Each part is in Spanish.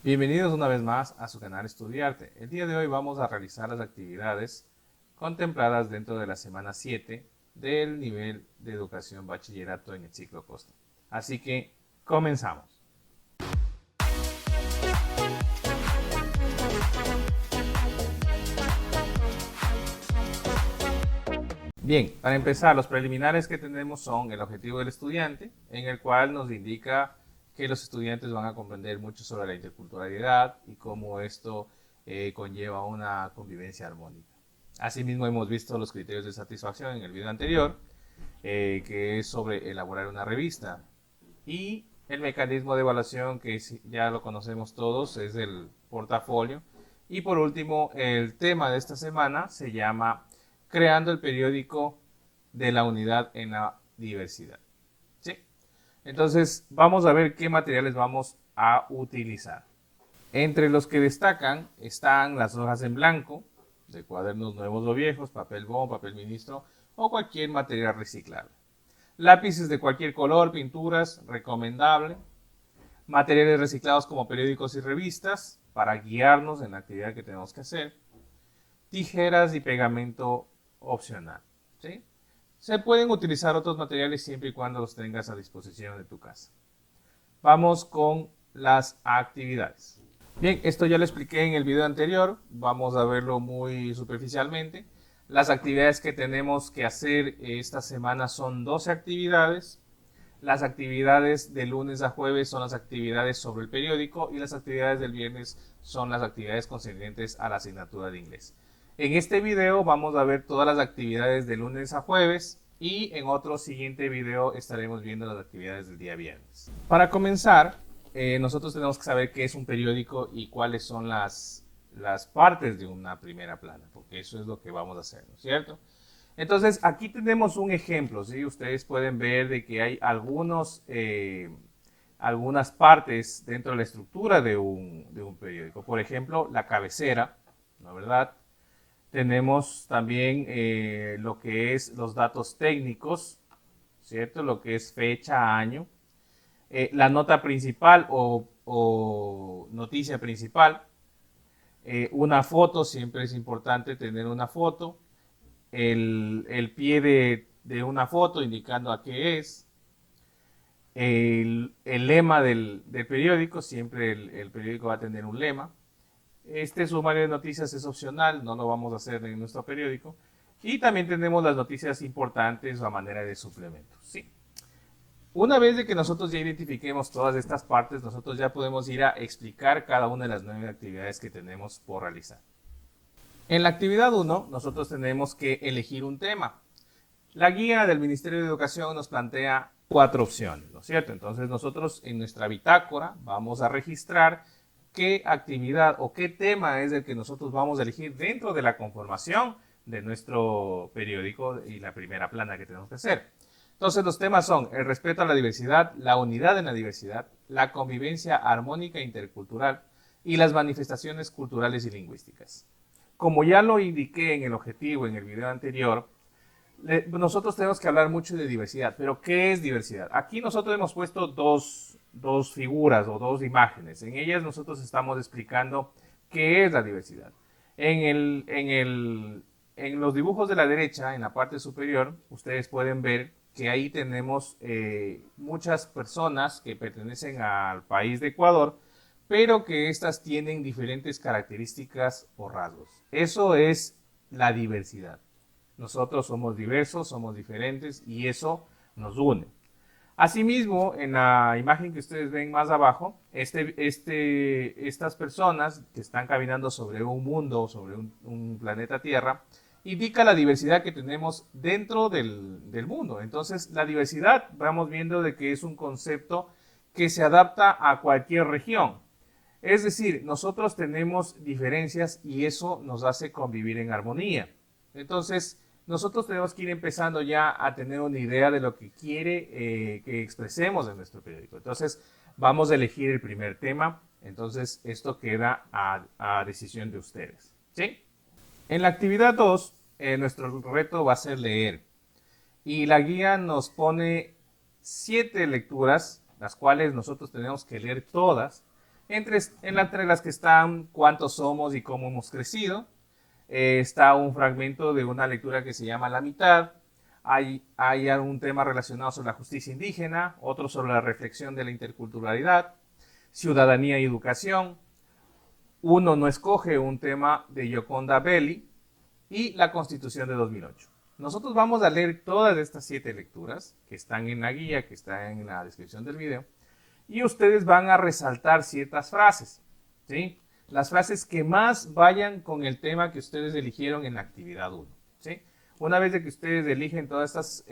Bienvenidos una vez más a su canal Estudiarte. El día de hoy vamos a realizar las actividades contempladas dentro de la semana 7 del nivel de educación bachillerato en el ciclo Costa. Así que comenzamos. Bien, para empezar, los preliminares que tenemos son el objetivo del estudiante, en el cual nos indica que los estudiantes van a comprender mucho sobre la interculturalidad y cómo esto conlleva una convivencia armónica. Asimismo, hemos visto los criterios de satisfacción en el video anterior, que es sobre elaborar una revista, y el mecanismo de evaluación, que ya lo conocemos todos, es el portafolio. Y por último, el tema de esta semana se llama Creando el periódico de la unidad en la diversidad. ¿Sí? Entonces, vamos a ver qué materiales vamos a utilizar. Entre los que destacan están las hojas en blanco, de cuadernos nuevos o viejos, papel bond, papel ministro o cualquier material reciclable. Lápices de cualquier color, pinturas, recomendable. Materiales reciclados como periódicos y revistas para guiarnos en la actividad que tenemos que hacer. Tijeras y pegamento opcional. ¿Sí? Se pueden utilizar otros materiales siempre y cuando los tengas a disposición de tu casa. Vamos con las actividades. Bien, esto ya lo expliqué en el video anterior. Vamos a verlo muy superficialmente. Las actividades que tenemos que hacer esta semana son 12 actividades. Las actividades de lunes a jueves son las actividades sobre el periódico y las actividades del viernes son las actividades concernientes a la asignatura de inglés. En este video vamos a ver todas las actividades de lunes a jueves y en otro siguiente video estaremos viendo las actividades del día viernes. Para comenzar, nosotros tenemos que saber qué es un periódico y cuáles son las partes de una primera plana, porque eso es lo que vamos a hacer, ¿no es cierto? Entonces, aquí tenemos un ejemplo, ¿sí? Ustedes pueden ver de que hay algunas partes dentro de la estructura de un periódico. Por ejemplo, la cabecera, ¿no es verdad? Tenemos también lo que es los datos técnicos, ¿cierto? Lo que es fecha, año. La nota principal o noticia principal. Una foto, siempre es importante tener una foto. El pie de una foto indicando a qué es. El lema del periódico, siempre el periódico va a tener un lema. Este sumario de noticias es opcional, no lo vamos a hacer en nuestro periódico. Y también tenemos las noticias importantes a manera de suplementos. ¿Sí? Una vez de que nosotros ya identifiquemos todas estas partes, nosotros ya podemos ir a explicar cada una de las 9 actividades que tenemos por realizar. En la actividad 1, nosotros tenemos que elegir un tema. La guía del Ministerio de Educación nos plantea 4 opciones, ¿no es cierto? Entonces nosotros en nuestra bitácora vamos a registrar qué actividad o qué tema es el que nosotros vamos a elegir dentro de la conformación de nuestro periódico y la primera plana que tenemos que hacer. Entonces los temas son el respeto a la diversidad, la unidad en la diversidad, la convivencia armónica e intercultural y las manifestaciones culturales y lingüísticas. Como ya lo indiqué en el objetivo en el video anterior, nosotros tenemos que hablar mucho de diversidad, pero ¿qué es diversidad? Aquí nosotros hemos puesto dos figuras o 2 imágenes. En ellas nosotros estamos explicando qué es la diversidad. En los dibujos de la derecha, en la parte superior, ustedes pueden ver que ahí tenemos muchas personas que pertenecen al país de Ecuador, pero que estas tienen diferentes características o rasgos. Eso es la diversidad. Nosotros somos diversos, somos diferentes y eso nos une. Asimismo, en la imagen que ustedes ven más abajo, estas personas que están caminando sobre un mundo, sobre un planeta Tierra, indica la diversidad que tenemos dentro del mundo. Entonces, la diversidad, vamos viendo de que es un concepto que se adapta a cualquier región. Es decir, nosotros tenemos diferencias y eso nos hace convivir en armonía. Entonces, nosotros tenemos que ir empezando ya a tener una idea de lo que quiere que expresemos en nuestro periódico. Entonces, vamos a elegir el primer tema. Entonces, esto queda a decisión de ustedes. ¿Sí? En la actividad 2, nuestro reto va a ser leer. Y la guía nos pone 7 lecturas, las cuales nosotros tenemos que leer todas. Entre las que están cuántos somos y cómo hemos crecido. Está un fragmento de una lectura que se llama La mitad. Hay algún tema relacionado sobre la justicia indígena, otro sobre la reflexión de la interculturalidad, ciudadanía y educación. Uno no escoge un tema de Gioconda Belli y la Constitución de 2008. Nosotros vamos a leer todas estas 7 lecturas que están en la guía, que está en la descripción del video, y ustedes van a resaltar ciertas frases, ¿sí? Las frases que más vayan con el tema que ustedes eligieron en la actividad 1, ¿sí? Una vez de que ustedes eligen todas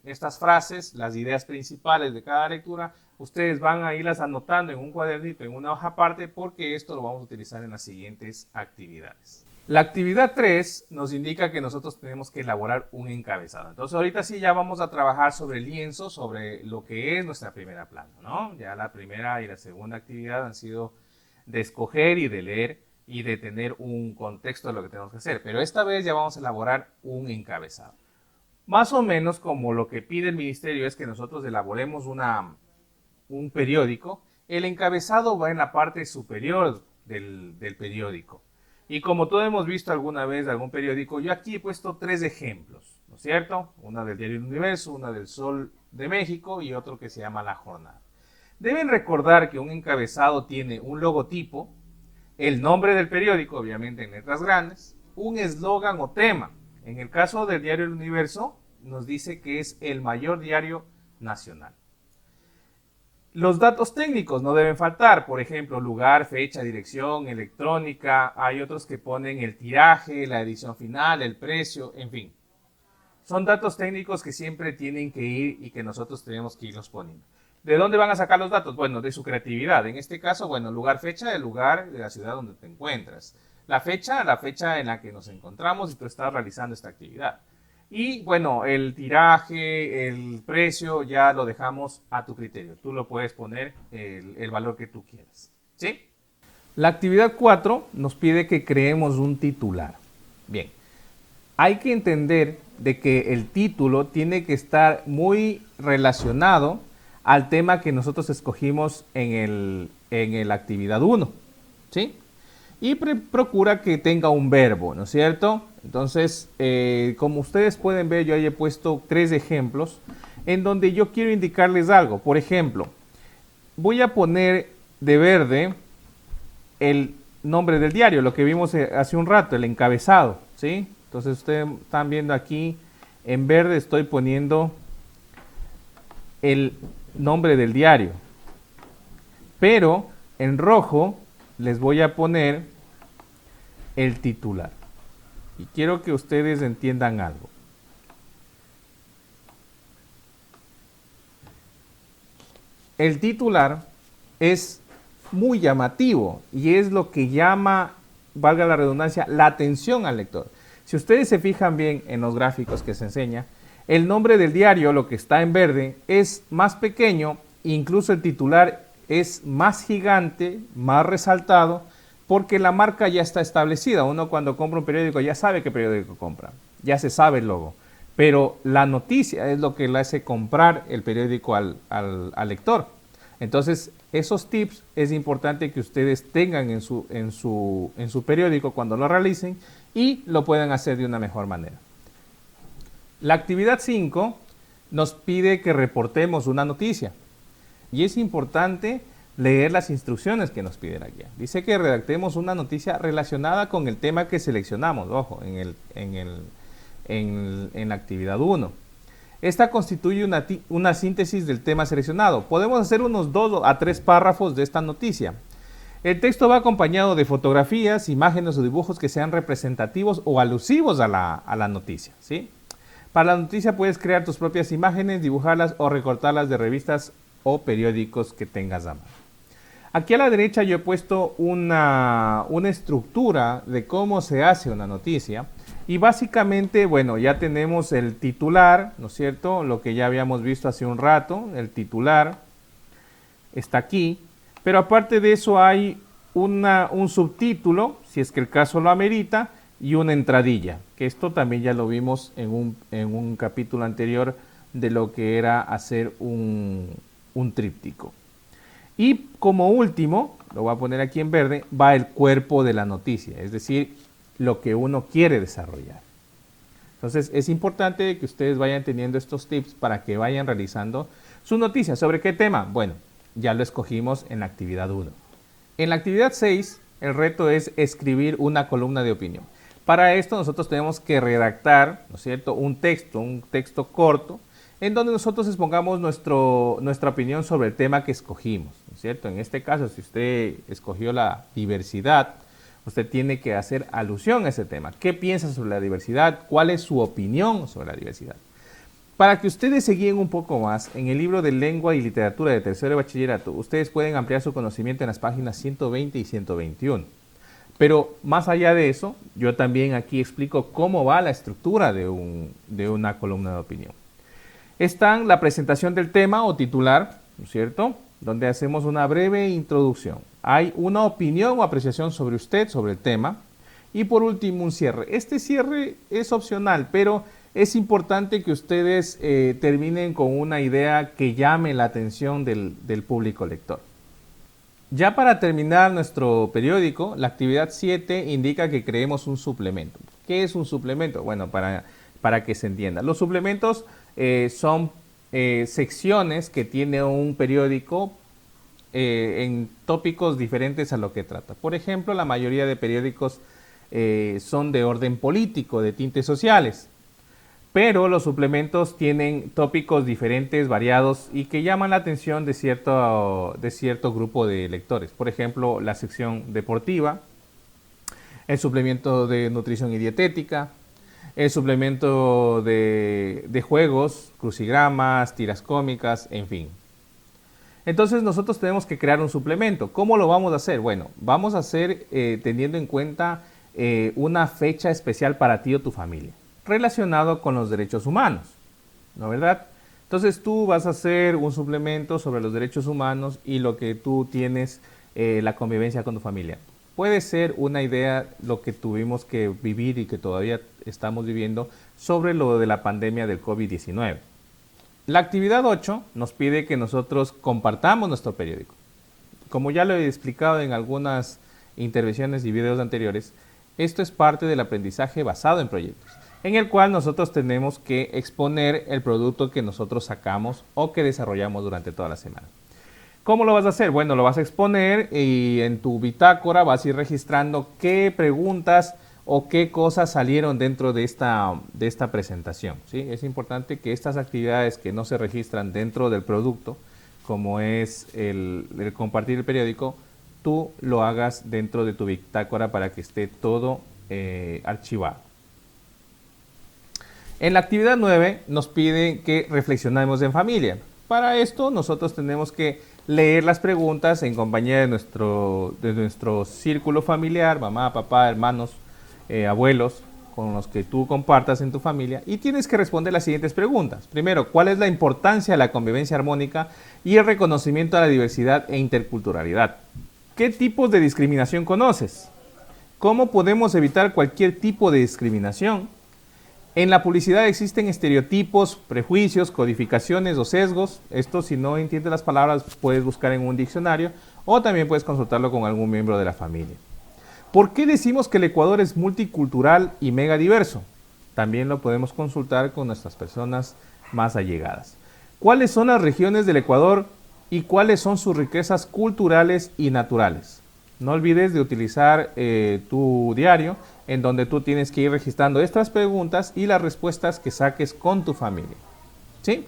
estas frases, las ideas principales de cada lectura, ustedes van a irlas anotando en un cuadernito, en una hoja aparte, porque esto lo vamos a utilizar en las siguientes actividades. La actividad 3 nos indica que nosotros tenemos que elaborar un encabezado. Entonces ahorita sí ya vamos a trabajar sobre el lienzo, sobre lo que es nuestra primera plana, ¿no? Ya la primera y la segunda actividad han sido de escoger y de leer y de tener un contexto de lo que tenemos que hacer. Pero esta vez ya vamos a elaborar un encabezado. Más o menos como lo que pide el ministerio es que nosotros elaboremos un periódico. El encabezado va en la parte superior del periódico. Y como todos hemos visto alguna vez de algún periódico, yo aquí he puesto 3 ejemplos, ¿no es cierto? Una del diario El Universo, una del Sol de México y otro que se llama La Jornada. Deben recordar que un encabezado tiene un logotipo, el nombre del periódico, obviamente en letras grandes, un eslogan o tema. En el caso del diario El Universo, nos dice que es el mayor diario nacional. Los datos técnicos no deben faltar, por ejemplo, lugar, fecha, dirección, electrónica. Hay otros que ponen el tiraje, la edición final, el precio, en fin. Son datos técnicos que siempre tienen que ir y que nosotros tenemos que irlos poniendo. ¿De dónde van a sacar los datos? Bueno, de su creatividad. En este caso, bueno, lugar, fecha, el lugar de la ciudad donde te encuentras. La fecha en la que nos encontramos y tú estás realizando esta actividad. Y bueno, el tiraje, el precio, ya lo dejamos a tu criterio. Tú lo puedes poner el valor que tú quieras, ¿sí? La actividad 4 nos pide que creemos un titular. Bien, hay que entender de que el título tiene que estar muy relacionado al tema que nosotros escogimos en la actividad 1, ¿sí? Y procura que tenga un verbo, ¿no es cierto? Entonces, como ustedes pueden ver, yo ahí he puesto 3 ejemplos en donde yo quiero indicarles algo. Por ejemplo, voy a poner de verde el nombre del diario, lo que vimos hace un rato, el encabezado, ¿sí? Entonces, ustedes están viendo aquí, en verde estoy poniendo el nombre del diario. Pero en rojo les voy a poner el titular. Y quiero que ustedes entiendan algo. El titular es muy llamativo y es lo que llama, valga la redundancia, la atención al lector. Si ustedes se fijan bien en los gráficos que se enseña, el nombre del diario, lo que está en verde, es más pequeño, incluso el titular es más gigante, más resaltado, porque la marca ya está establecida. Uno cuando compra un periódico ya sabe qué periódico compra, ya se sabe el logo. Pero la noticia es lo que le hace comprar el periódico al lector. Entonces, esos tips es importante que ustedes tengan en su periódico cuando lo realicen y lo puedan hacer de una mejor manera. La actividad 5 nos pide que reportemos una noticia. Y es importante leer las instrucciones que nos pide la guía. Dice que redactemos una noticia relacionada con el tema que seleccionamos, ojo, en la actividad 1. Esta constituye una síntesis del tema seleccionado. Podemos hacer unos 2 a 3 párrafos de esta noticia. El texto va acompañado de fotografías, imágenes o dibujos que sean representativos o alusivos a la noticia, ¿sí? Para la noticia puedes crear tus propias imágenes, dibujarlas o recortarlas de revistas o periódicos que tengas a mano. Aquí a la derecha yo he puesto una estructura de cómo se hace una noticia y básicamente, bueno, ya tenemos el titular, ¿no es cierto? Lo que ya habíamos visto hace un rato, el titular está aquí, pero aparte de eso hay un subtítulo, si es que el caso lo amerita, y una entradilla, que esto también ya lo vimos en un capítulo anterior de lo que era hacer un tríptico. Y como último, lo voy a poner aquí en verde, va el cuerpo de la noticia, es decir, lo que uno quiere desarrollar. Entonces es importante que ustedes vayan teniendo estos tips para que vayan realizando sus noticias. ¿Sobre qué tema? Bueno, ya lo escogimos en la actividad 1. En la actividad 6, el reto es escribir una columna de opinión. Para esto nosotros tenemos que redactar, ¿no es cierto?, un texto corto, en donde nosotros expongamos nuestra opinión sobre el tema que escogimos, ¿no es cierto? En este caso, si usted escogió la diversidad, usted tiene que hacer alusión a ese tema. ¿Qué piensa sobre la diversidad? ¿Cuál es su opinión sobre la diversidad? Para que ustedes se guíen un poco más, en el libro de Lengua y Literatura de tercero de bachillerato, ustedes pueden ampliar su conocimiento en las páginas 120 y 121. Pero más allá de eso, yo también aquí explico cómo va la estructura de una columna de opinión. Están la presentación del tema o titular, ¿no es cierto?, donde hacemos una breve introducción. Hay una opinión o apreciación sobre usted, sobre el tema. Y por último, un cierre. Este cierre es opcional, pero es importante que ustedes terminen con una idea que llame la atención del público lector. Ya para terminar nuestro periódico, la actividad 7 indica que creemos un suplemento. ¿Qué es un suplemento? Bueno, para que se entienda. Los suplementos son secciones que tiene un periódico en tópicos diferentes a lo que trata. Por ejemplo, la mayoría de periódicos son de orden político, de tintes sociales. Pero los suplementos tienen tópicos diferentes, variados y que llaman la atención de cierto grupo de lectores. Por ejemplo, la sección deportiva, el suplemento de nutrición y dietética, el suplemento de juegos, crucigramas, tiras cómicas, en fin. Entonces nosotros tenemos que crear un suplemento. ¿Cómo lo vamos a hacer? Bueno, vamos a hacer teniendo en cuenta una fecha especial para ti o tu familia, relacionado con los derechos humanos, ¿no es verdad? Entonces tú vas a hacer un suplemento sobre los derechos humanos y lo que tú tienes, la convivencia con tu familia. Puede ser una idea lo que tuvimos que vivir y que todavía estamos viviendo sobre lo de la pandemia del COVID-19. La actividad 8 nos pide que nosotros compartamos nuestro periódico. Como ya lo he explicado en algunas intervenciones y videos anteriores, esto es parte del aprendizaje basado en proyectos, en el cual nosotros tenemos que exponer el producto que nosotros sacamos o que desarrollamos durante toda la semana. ¿Cómo lo vas a hacer? Bueno, lo vas a exponer y en tu bitácora vas a ir registrando qué preguntas o qué cosas salieron dentro de esta presentación, ¿sí? Es importante que estas actividades que no se registran dentro del producto, como es el compartir el periódico, tú lo hagas dentro de tu bitácora para que esté todo archivado. En la actividad 9 nos piden que reflexionemos en familia. Para esto nosotros tenemos que leer las preguntas en compañía de nuestro círculo familiar, mamá, papá, hermanos, abuelos, con los que tú compartas en tu familia, y tienes que responder las siguientes preguntas. Primero, ¿cuál es la importancia de la convivencia armónica y el reconocimiento a la diversidad e interculturalidad? ¿Qué tipos de discriminación conoces? ¿Cómo podemos evitar cualquier tipo de discriminación? En la publicidad existen estereotipos, prejuicios, codificaciones o sesgos. Esto, si no entiendes las palabras, puedes buscar en un diccionario o también puedes consultarlo con algún miembro de la familia. ¿Por qué decimos que el Ecuador es multicultural y mega diverso? También lo podemos consultar con nuestras personas más allegadas. ¿Cuáles son las regiones del Ecuador y cuáles son sus riquezas culturales y naturales? No olvides de utilizar tu diario, en donde tú tienes que ir registrando estas preguntas y las respuestas que saques con tu familia, ¿sí?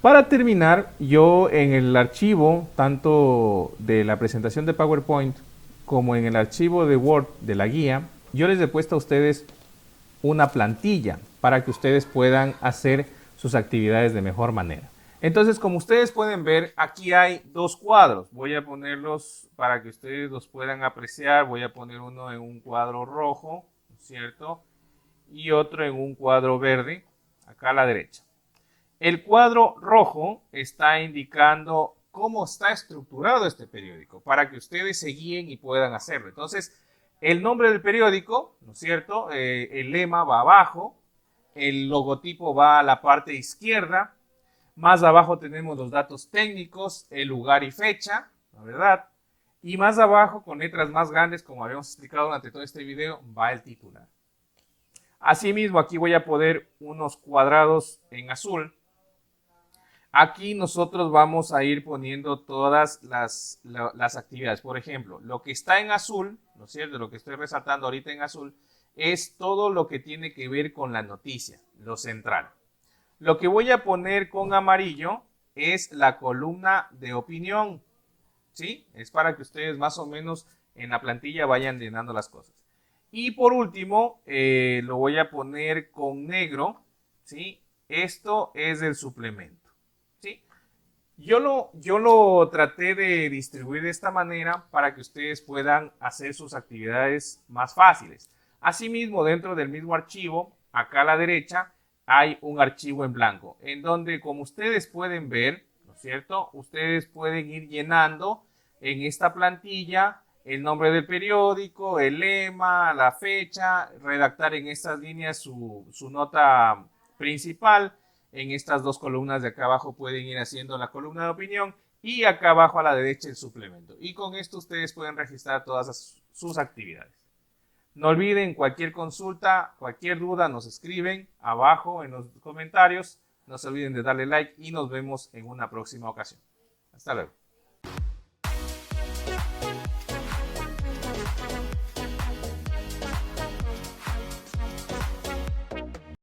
Para terminar, yo en el archivo, tanto de la presentación de PowerPoint como en el archivo de Word de la guía, yo les he puesto a ustedes una plantilla para que ustedes puedan hacer sus actividades de mejor manera. Entonces, como ustedes pueden ver, aquí hay dos cuadros. Voy a ponerlos para que ustedes los puedan apreciar. Voy a poner uno en un cuadro rojo, ¿cierto? Y otro en un cuadro verde, acá a la derecha. El cuadro rojo está indicando cómo está estructurado este periódico, para que ustedes se guíen y puedan hacerlo. Entonces, el nombre del periódico, ¿no es cierto? El lema va abajo, el logotipo va a la parte izquierda. Más abajo tenemos los datos técnicos, el lugar y fecha, ¿la verdad? Y más abajo, con letras más grandes, como habíamos explicado durante todo este video, va el titular. Asimismo, aquí voy a poner unos cuadrados en azul. Aquí nosotros vamos a ir poniendo todas las actividades. Por ejemplo, lo que está en azul, ¿no es cierto? Lo que estoy resaltando ahorita en azul es todo lo que tiene que ver con la noticia, lo central. Lo que voy a poner con amarillo es la columna de opinión, ¿sí? Es para que ustedes más o menos en la plantilla vayan llenando las cosas. Y por último, lo voy a poner con negro, ¿sí? Esto es el suplemento, ¿sí? Yo lo traté de distribuir de esta manera para que ustedes puedan hacer sus actividades más fáciles. Asimismo, dentro del mismo archivo, acá a la derecha, hay un archivo en blanco, en donde, como ustedes pueden ver, ¿no es cierto? Ustedes pueden ir llenando en esta plantilla el nombre del periódico, el lema, la fecha, redactar en estas líneas su nota principal. En estas dos columnas de acá abajo pueden ir haciendo la columna de opinión y acá abajo a la derecha el suplemento. Y con esto ustedes pueden registrar todas sus actividades. No olviden, cualquier consulta, cualquier duda, nos escriben abajo en los comentarios. No se olviden de darle like y nos vemos en una próxima ocasión. Hasta luego.